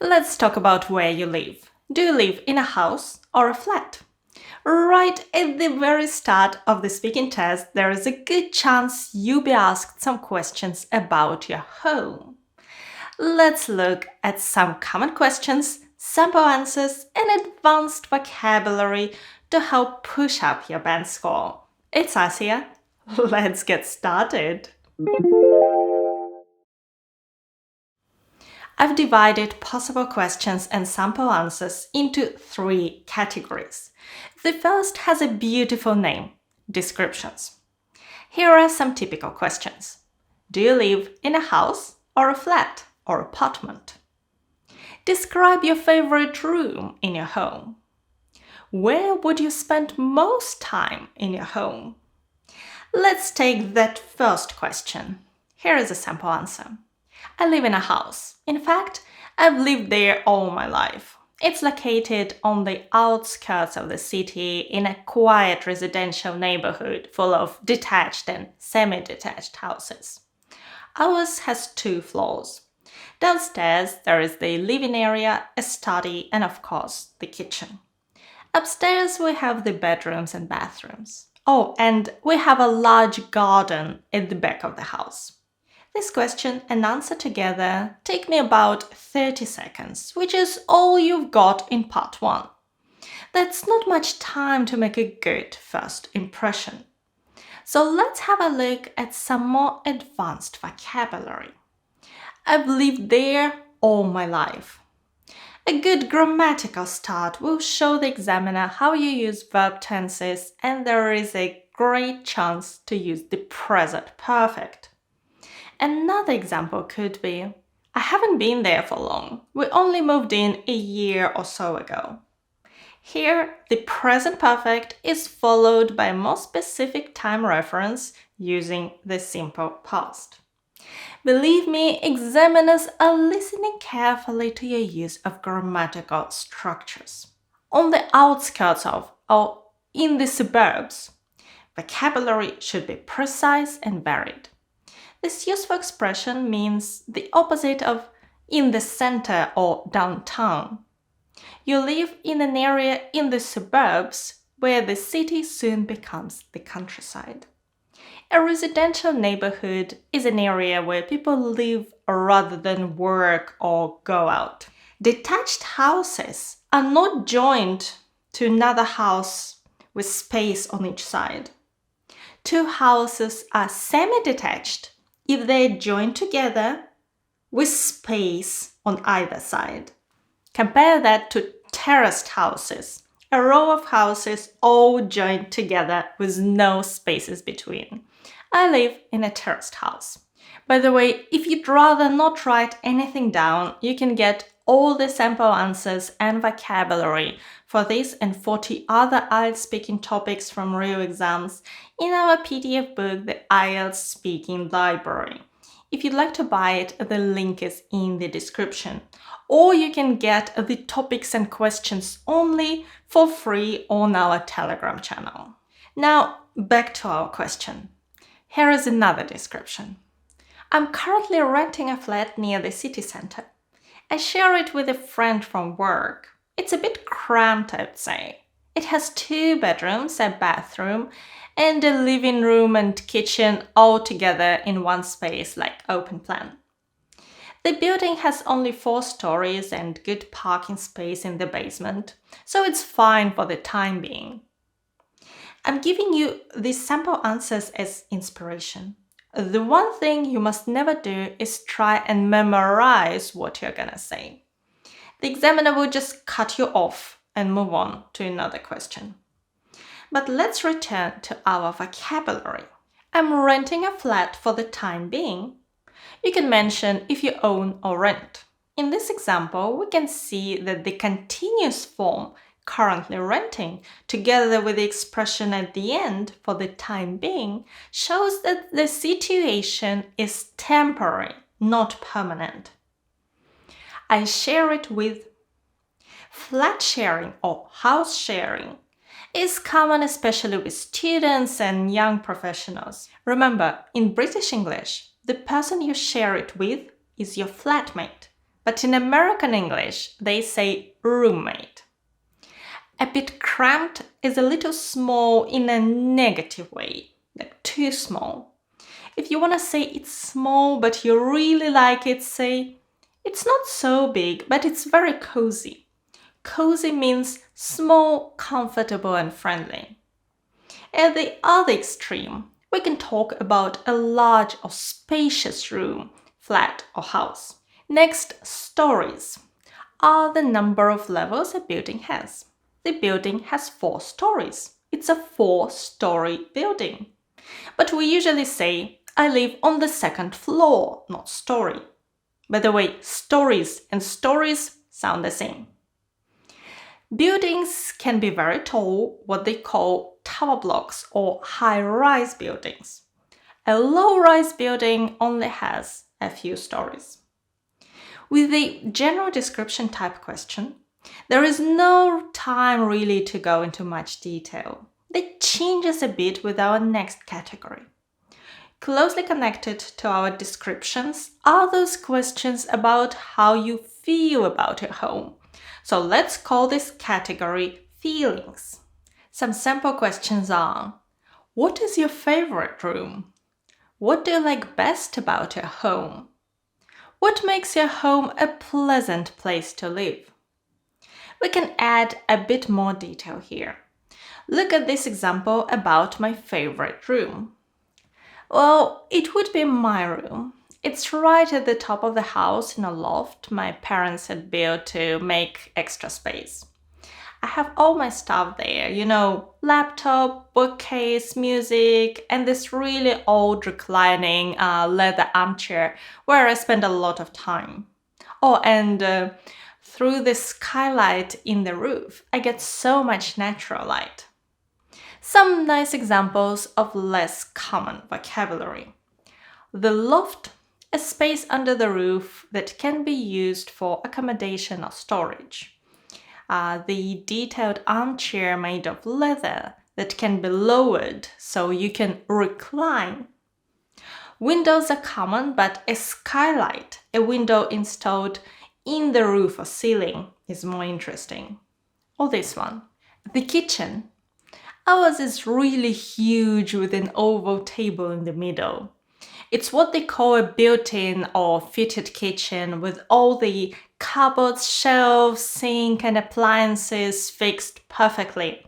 Let's talk about where you live. Do you live in a house or a flat? Right at the very start of the speaking test, there is a good chance you'll be asked some questions about your home. Let's look at some common questions, sample answers, and advanced vocabulary to help push up your band score. It's Asia. Let's get started. I've divided possible questions and sample answers into 3 categories. The first has a beautiful name, descriptions. Here are some typical questions. Do you live in a house or a flat or apartment? Describe your favorite room in your home. Where would you spend most time in your home? Let's take that first question. Here is a sample answer. I live in a house. In fact, I've lived there all my life. It's located on the outskirts of the city in a quiet residential neighborhood full of detached and semi-detached houses. Ours has 2 floors. Downstairs, there is the living area, a study, and of course, the kitchen. Upstairs, we have the bedrooms and bathrooms. Oh, and we have a large garden at the back of the house. This question and answer together take me about 30 seconds, which is all you've got in part 1. That's not much time to make a good first impression. So let's have a look at some more advanced vocabulary. I've lived there all my life. A good grammatical start will show the examiner how you use verb tenses, and there is a great chance to use the present perfect. Another example could be, I haven't been there for long. We only moved in a year or so ago. Here, the present perfect is followed by a more specific time reference using the simple past. Believe me, examiners are listening carefully to your use of grammatical structures. On the outskirts of or in the suburbs, vocabulary should be precise and varied. This useful expression means the opposite of in the center or downtown. You live in an area in the suburbs where the city soon becomes the countryside. A residential neighborhood is an area where people live rather than work or go out. Detached houses are not joined to another house with space on each side. 2 houses are semi-detached if they're joined together with space on either side. Compare that to terraced houses, a row of houses all joined together with no spaces between. I live in a terraced house. By the way, if you'd rather not write anything down, you can get all the sample answers and vocabulary for this and 40 other IELTS speaking topics from real exams in our PDF book, the IELTS Speaking Library. If you'd like to buy it, the link is in the description. Or you can get the topics and questions only for free on our Telegram channel. Now, back to our question. Here is another description. I'm currently renting a flat near the city center. I share it with a friend from work. It's a bit cramped, I'd say. It has 2 bedrooms, a bathroom, and a living room and kitchen all together in one space, like open plan. The building has only 4 stories and good parking space in the basement, so it's fine for the time being. I'm giving you these sample answers as inspiration. The one thing you must never do is try and memorize what you're gonna say. The examiner will just cut you off and move on to another question. But let's return to our vocabulary. I'm renting a flat for the time being. You can mention if you own or rent. In this example, we can see that the continuous form currently renting, together with the expression at the end for the time being, shows that the situation is temporary, not permanent. I share it with. Flat sharing or house sharing is common especially with students and young professionals. Remember, in British English, the person you share it with is your flatmate, but in American English, they say roommate. A bit cramped is a little small in a negative way, like too small. If you want to say it's small but you really like it, say it's not so big but it's very cozy. Cozy means small, comfortable and friendly. At the other extreme, we can talk about a large or spacious room, flat or house. Next, stories are the number of levels a building has. The building has 4 stories. It's a 4-story building. But we usually say, I live on the 2nd floor, not story. By the way, stories and stories sound the same. Buildings can be very tall, what they call tower blocks or high-rise buildings. A low-rise building only has a few stories. With the general description type question, there is no time really to go into much detail. That changes a bit with our next category. Closely connected to our descriptions are those questions about how you feel about your home. So let's call this category feelings. Some sample questions are: what is your favorite room? What do you like best about your home? What makes your home a pleasant place to live? We can add a bit more detail here. Look at this example about my favorite room. Well, it would be my room. It's right at the top of the house in a loft my parents had built to make extra space. I have all my stuff there, laptop, bookcase, music, and this really old reclining leather armchair where I spend a lot of time. Oh, and through the skylight in the roof, I get so much natural light. Some nice examples of less common vocabulary. The loft, a space under the roof that can be used for accommodation or storage. The detailed armchair made of leather that can be lowered so you can recline. Windows are common, but a skylight, a window installed in the roof or ceiling, is more interesting. Or this one, the kitchen. Ours is really huge with an oval table in the middle. It's what they call a built-in or fitted kitchen with all the cupboards, shelves, sink and appliances fixed perfectly,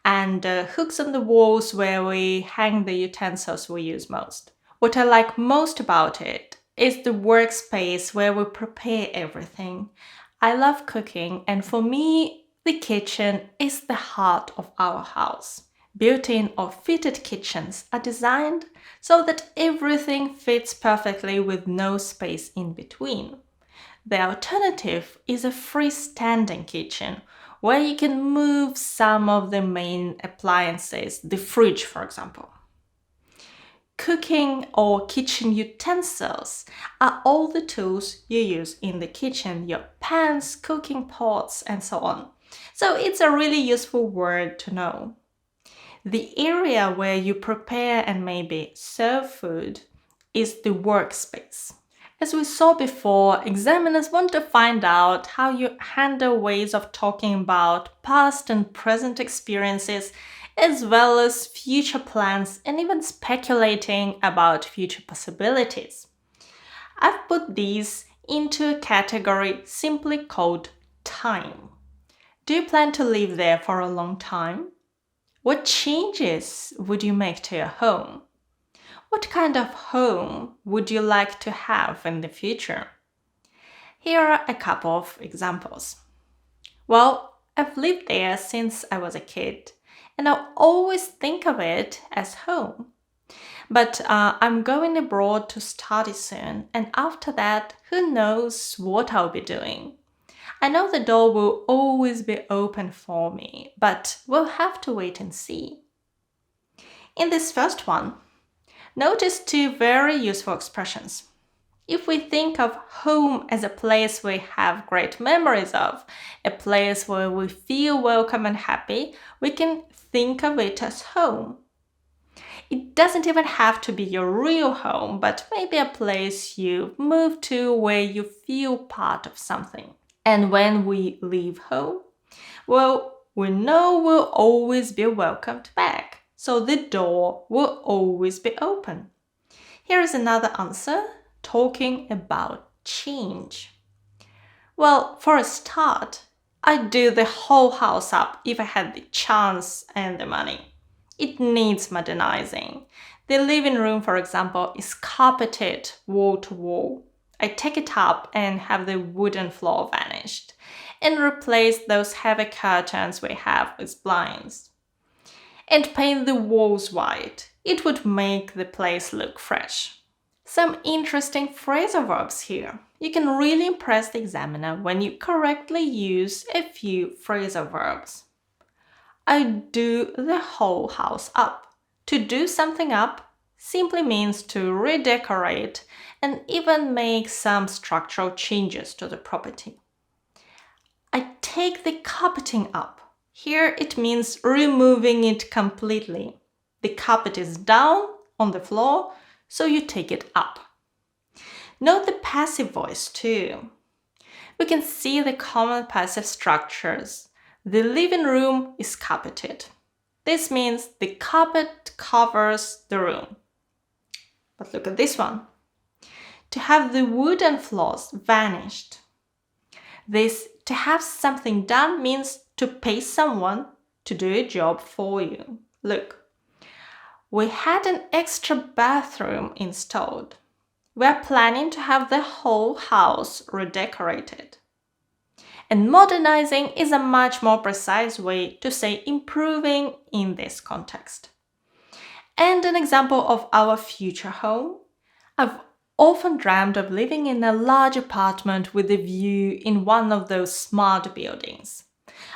and hooks on the walls where we hang the utensils we use most. What I like most about it is the workspace where we prepare everything. I love cooking, and for me, the kitchen is the heart of our house. Built-in or fitted kitchens are designed so that everything fits perfectly with no space in between. The alternative is a freestanding kitchen where you can move some of the main appliances, the fridge, for example. Cooking or kitchen utensils are all the tools you use in the kitchen, your pans, cooking pots, and so on. So it's a really useful word to know. The area where you prepare and maybe serve food is the workspace. As we saw before, examiners want to find out how you handle ways of talking about past and present experiences, as well as future plans and even speculating about future possibilities. I've put these into a category simply called time. Do you plan to live there for a long time? What changes would you make to your home? What kind of home would you like to have in the future? Here are a couple of examples. Well, I've lived there since I was a kid, and I always think of it as home. But I'm going abroad to study soon, and after that, who knows what I'll be doing. I know the door will always be open for me, but we'll have to wait and see. In this first one, notice 2 very useful expressions. If we think of home as a place we have great memories of, a place where we feel welcome and happy, we can think of it as home. It doesn't even have to be your real home, but maybe a place you move to where you feel part of something. And when we leave home, well, we know we'll always be welcomed back, so the door will always be open. Here is another answer, talking about change. Well, for a start, I'd do the whole house up if I had the chance and the money. It needs modernizing. The living room, for example, is carpeted wall to wall. I take it up and have the wooden floor vanished and replace those heavy curtains we have with blinds. And paint the walls white. It would make the place look fresh. Some interesting phrasal verbs here. You can really impress the examiner when you correctly use a few phrasal verbs. I do the whole house up. To do something up simply means to redecorate and even make some structural changes to the property. I take the carpeting up. Here it means removing it completely. The carpet is down on the floor, so you take it up. Note the passive voice too. We can see the common passive structures. The living room is carpeted. This means the carpet covers the room. But look at this one. To have the wooden floors vanished. This to have something done means to pay someone to do a job for you. Look, we had an extra bathroom installed. We're planning to have the whole house redecorated. And modernizing is a much more precise way to say improving in this context. And an example of our future home. I've often dreamed of living in a large apartment with a view in one of those smart buildings.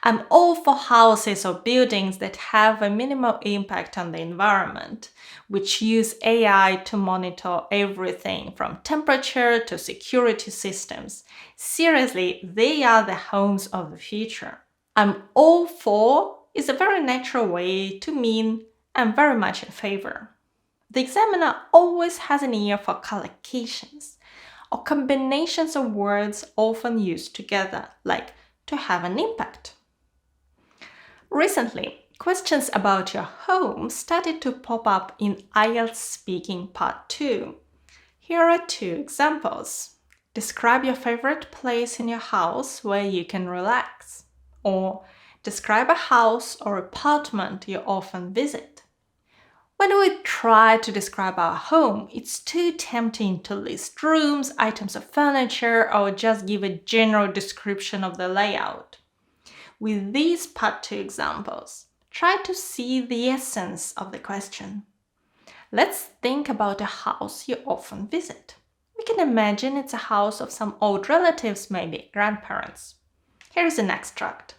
I'm all for houses or buildings that have a minimal impact on the environment, which use AI to monitor everything from temperature to security systems. Seriously, they are the homes of the future. I'm all for is a very natural way to mean I'm very much in favor. The examiner always has an ear for collocations or combinations of words often used together, like to have an impact. Recently, questions about your home started to pop up in IELTS Speaking Part 2. Here are two examples. Describe your favorite place in your house where you can relax. Or describe a house or apartment you often visit. When we try to describe our home, it's too tempting to list rooms, items of furniture, or just give a general description of the layout. With these Part 2 examples, try to see the essence of the question. Let's think about a house you often visit. We can imagine it's a house of some old relatives, maybe grandparents. Here's an extract.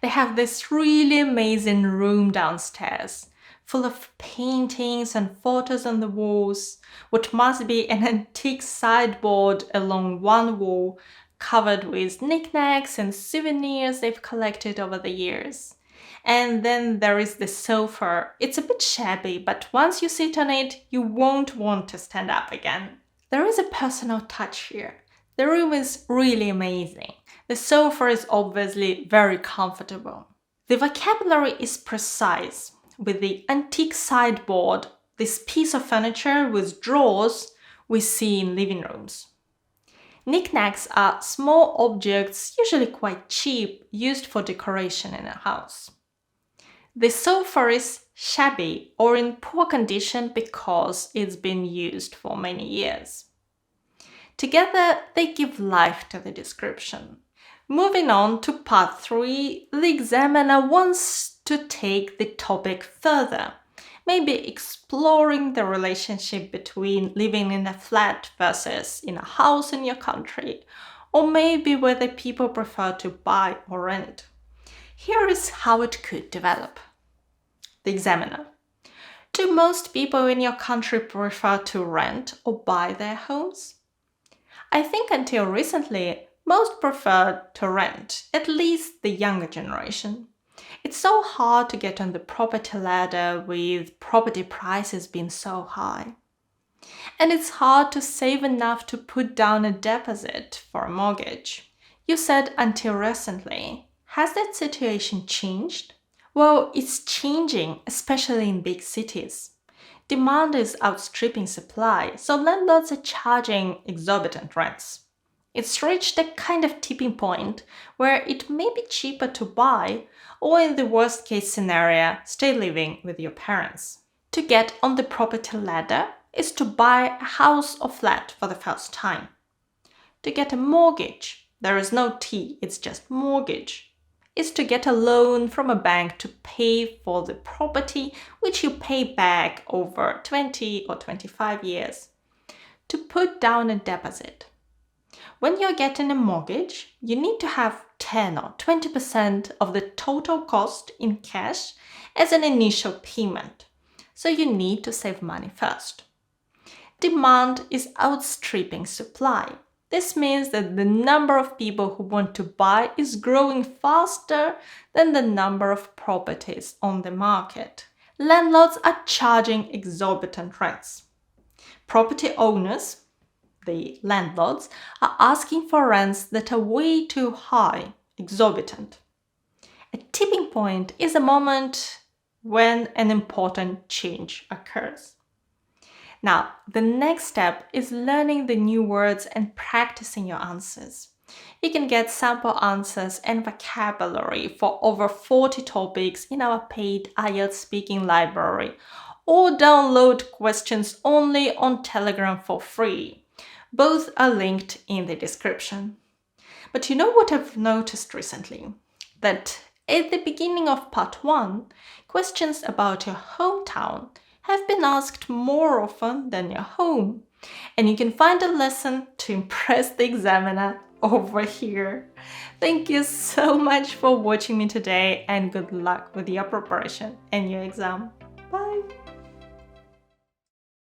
They have this really amazing room downstairs, full of paintings and photos on the walls, what must be an antique sideboard along one wall, covered with knickknacks and souvenirs they've collected over the years. And then there is the sofa. It's a bit shabby, but once you sit on it, you won't want to stand up again. There is a personal touch here. The room is really amazing. The sofa is obviously very comfortable. The vocabulary is precise. With the antique sideboard, this piece of furniture with drawers we see in living rooms. Knickknacks are small objects, usually quite cheap, used for decoration in a house. The sofa is shabby or in poor condition because it's been used for many years. Together, they give life to the description. Moving on to Part 3, the examiner wants to take the topic further, maybe exploring the relationship between living in a flat versus in a house in your country, or maybe whether people prefer to buy or rent. Here is how it could develop. The examiner. Do most people in your country prefer to rent or buy their homes? I think until recently, most preferred to rent, at least the younger generation. It's so hard to get on the property ladder with property prices being so high. And it's hard to save enough to put down a deposit for a mortgage. You said until recently. Has that situation changed? Well, it's changing, especially in big cities. Demand is outstripping supply, so landlords are charging exorbitant rents. It's reached a kind of tipping point where it may be cheaper to buy, or in the worst case scenario, stay living with your parents. To get on the property ladder is to buy a house or flat for the first time. To get a mortgage, there is no T, it's just mortgage, is to get a loan from a bank to pay for the property which you pay back over 20 or 25 years. To put down a deposit. When you're getting a mortgage, you need to have 10 or 20% of the total cost in cash as an initial payment. So you need to save money first. Demand is outstripping supply. This means that the number of people who want to buy is growing faster than the number of properties on the market. Landlords are charging exorbitant rents. Property owners, the landlords, are asking for rents that are way too high, exorbitant. A tipping point is a moment when an important change occurs. Now, the next step is learning the new words and practicing your answers. You can get sample answers and vocabulary for over 40 topics in our paid IELTS speaking library, or download questions only on Telegram for free. Both are linked in the description. But you know what I've noticed recently? That at the beginning of part 1, questions about your hometown have been asked more often than your home. And you can find a lesson to impress the examiner over here. Thank you so much for watching me today, and good luck with your preparation and your exam. Bye!